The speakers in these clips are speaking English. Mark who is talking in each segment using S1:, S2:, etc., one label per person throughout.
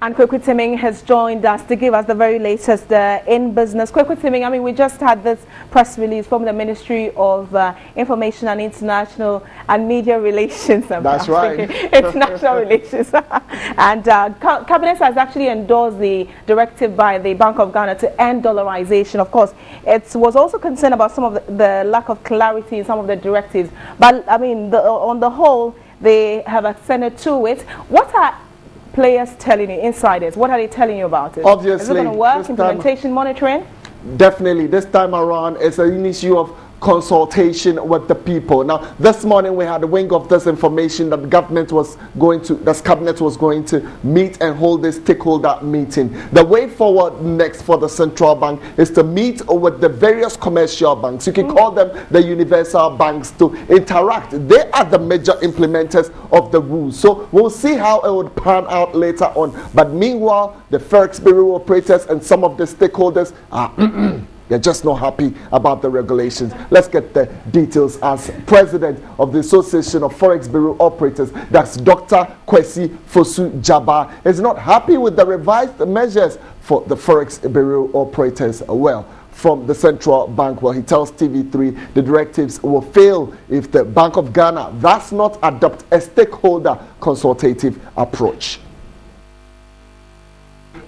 S1: And Kweku Timing has joined us to give us the very latest in business. Kweku Timing, I mean, we just had this press release from the Ministry of Information and International and Media Relations.
S2: That's right.
S1: International Relations. And Cabinet has actually endorsed the directive by the Bank of Ghana to end dollarization. Of course, it was also concerned about some of the lack of clarity in some of the directives. But, I mean, on the whole, they have ascended to it. What are players telling you, insiders? What are they telling you about it?
S2: Obviously,
S1: is it going to work? Implementation, monitoring?
S2: Definitely. This time around, it's an issue of consultation with the people. Now, this morning we had a wing of this information that the cabinet was going to meet and hold a stakeholder meeting. The way forward next for the central bank is to meet with the various commercial banks. You can call them the universal banks to interact. They are the major implementers of the rules. So we'll see how it would pan out later on. But meanwhile, the Forex Bureau operators and some of the stakeholders are they're just not happy about the regulations. Let's get the details as president of the Association of Forex Bureau Operators. That's Dr. Kwesi Fosu-Jabbar. Is not happy with the revised measures for the Forex Bureau Operators. Well, from the central bank, well, he tells TV3 the directives will fail if the Bank of Ghana does not adopt a stakeholder consultative approach.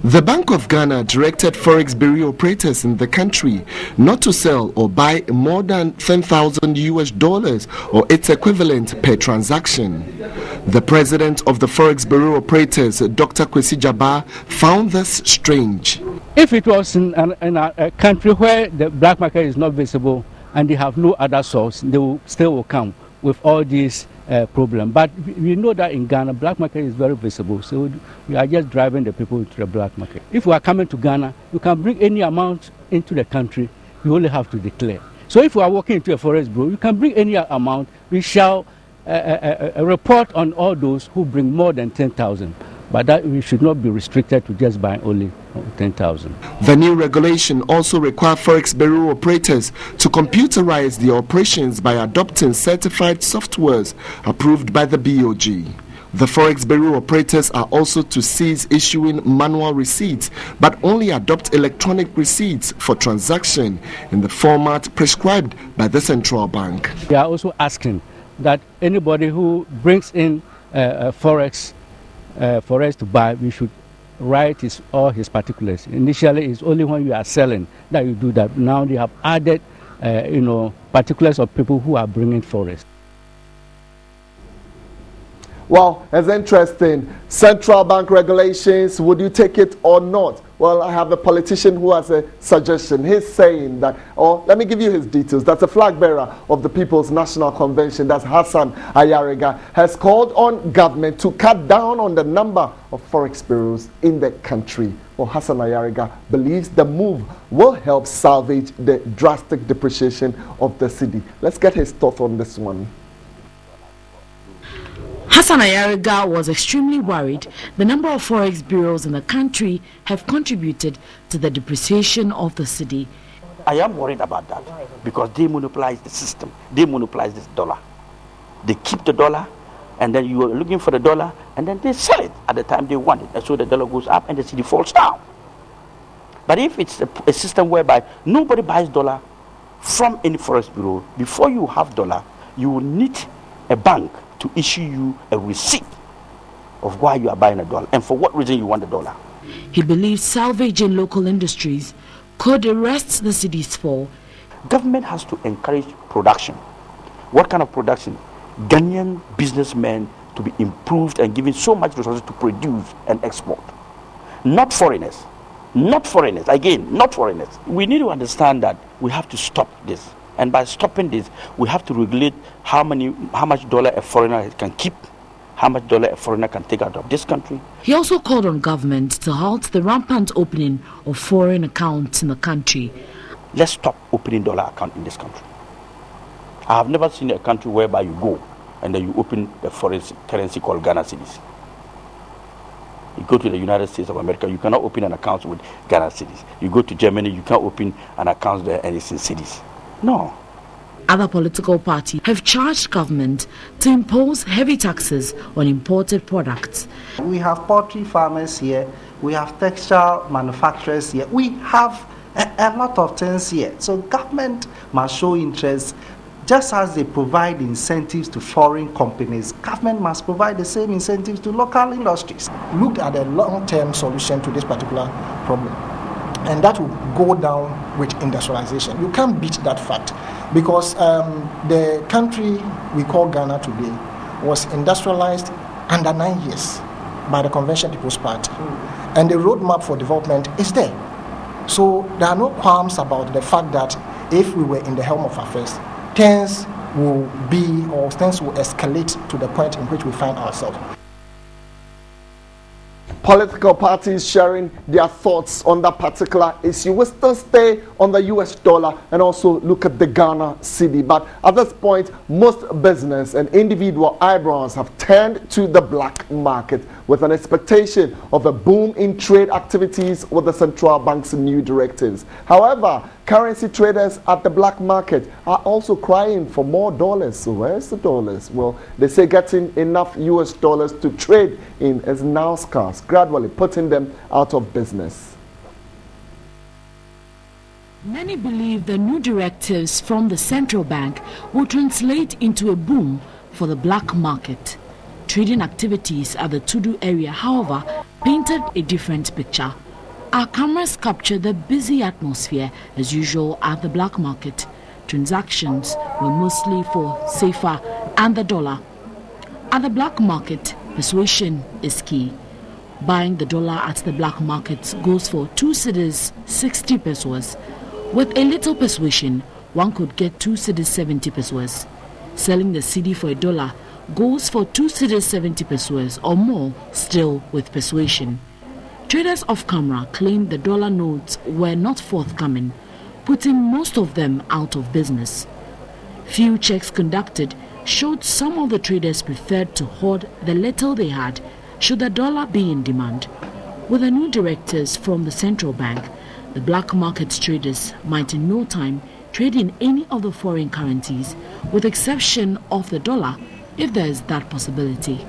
S2: The Bank of Ghana directed Forex Bureau operators in the country not to sell or buy more than $10,000 or its equivalent per transaction. The president of the Forex Bureau operators, Dr. Kwesi Jabbar, found this strange.
S3: If it was in a country where the black market is not visible and they have no other source, they will still come with all these problem. But we know that in Ghana, black market is very visible, so we are just driving the people to the black market. If we are coming to Ghana, you can bring any amount into the country, you only have to declare. So if we are walking into a Forex Bureau, you can bring any amount, we shall report on all those who bring more than 10,000. But that we should not be restricted to just buying only 10,000.
S2: The new regulation also requires Forex Bureau operators to computerize their operations by adopting certified softwares approved by the BOG. The Forex Bureau operators are also to cease issuing manual receipts, but only adopt electronic receipts for transaction in the format prescribed by the central bank.
S3: They are also asking that anybody who brings in Forex for us to buy, we should write all his particulars. Initially, it's only when you are selling that you do that. Now they have added, particulars of people who are bringing Forex.
S2: Well, it's interesting. Central bank regulations, would you take it or not? Well, I have a politician who has a suggestion. He's saying that, let me give you his details. That's a flag bearer of the People's National Convention. That's Hassan Ayariga. Has called on government to cut down on the number of Forex bureaus in the country. Well, Hassan Ayariga believes the move will help salvage the drastic depreciation of the cedi. Let's get his thoughts on this one.
S4: Hassan Ayariga was extremely worried the number of Forex bureaus in the country have contributed to the depreciation of the cedi.
S5: I am worried about that because they monopolize the system. They monopolize this dollar. They keep the dollar, and then you are looking for the dollar, and then they sell it at the time they want it. And so the dollar goes up and the cedi falls down. But if it's a system whereby nobody buys dollar from any Forex bureau, before you have dollar, you will need a bank to issue you a receipt of why you are buying a dollar and for what reason you want the dollar.
S4: He believes salvaging local industries could arrest the cedi's fall.
S5: Government has to encourage production. What kind of production? Ghanaian businessmen to be improved and given so much resources to produce and export. Not foreigners. Not foreigners. Again, not foreigners. We need to understand that we have to stop this. And by stopping this, we have to regulate how much dollar a foreigner can keep, how much dollar a foreigner can take out of this country.
S4: He also called on government to halt the rampant opening of foreign accounts in the country.
S5: Let's stop opening dollar account in this country. I have never seen a country whereby you go and then you open a foreign currency called Ghana cedis. You go to the United States of America, you cannot open an account with Ghana cedis. You go to Germany, you can't open an account there and it's in cedis. No.
S4: Other political parties have charged government to impose heavy taxes on imported products.
S6: We have poultry farmers here, we have textile manufacturers here, we have a lot of things here. So government must show interest. Just as they provide incentives to foreign companies, government must provide the same incentives to local industries.
S7: Look at a long-term solution to this particular problem, and that will go down with industrialization. You can't beat that fact, because the country we call Ghana today was industrialized under 9 years by the Convention People's Party, and the roadmap for development is there. So there are no qualms about the fact that if we were in the helm of affairs, things will escalate to the point in which we find ourselves.
S2: Political parties sharing their thoughts on that particular issue. We still stay on the US dollar and also look at the Ghana cedi. But at this point, most business and individual eyebrows have turned to the black market with an expectation of a boom in trade activities with the central bank's new directives. However, currency traders at the black market are also crying for more dollars. So where's the dollars? Well, they say getting enough US dollars to trade in is now scarce, gradually putting them out of business.
S4: Many believe the new directives from the central bank will translate into a boom for the black market. Trading activities at the Tudu area, however, painted a different picture. Our cameras captured the busy atmosphere as usual at the black market. Transactions were mostly for CFA and the dollar. At the black market, persuasion is key. Buying the dollar at the black market goes for 2 cedis 60 pesos. With a little persuasion, one could get 2 cedis 70 pesos. Selling the cedi for $1 goes for 2 cedis 70 pesos or more, still with persuasion. Traders off camera claimed the dollar notes were not forthcoming, putting most of them out of business. Few checks conducted showed some of the traders preferred to hoard the little they had should the dollar be in demand. With the new directives from the central bank, the black market traders might in no time trade in any of the foreign currencies, with exception of the dollar, if there is that possibility.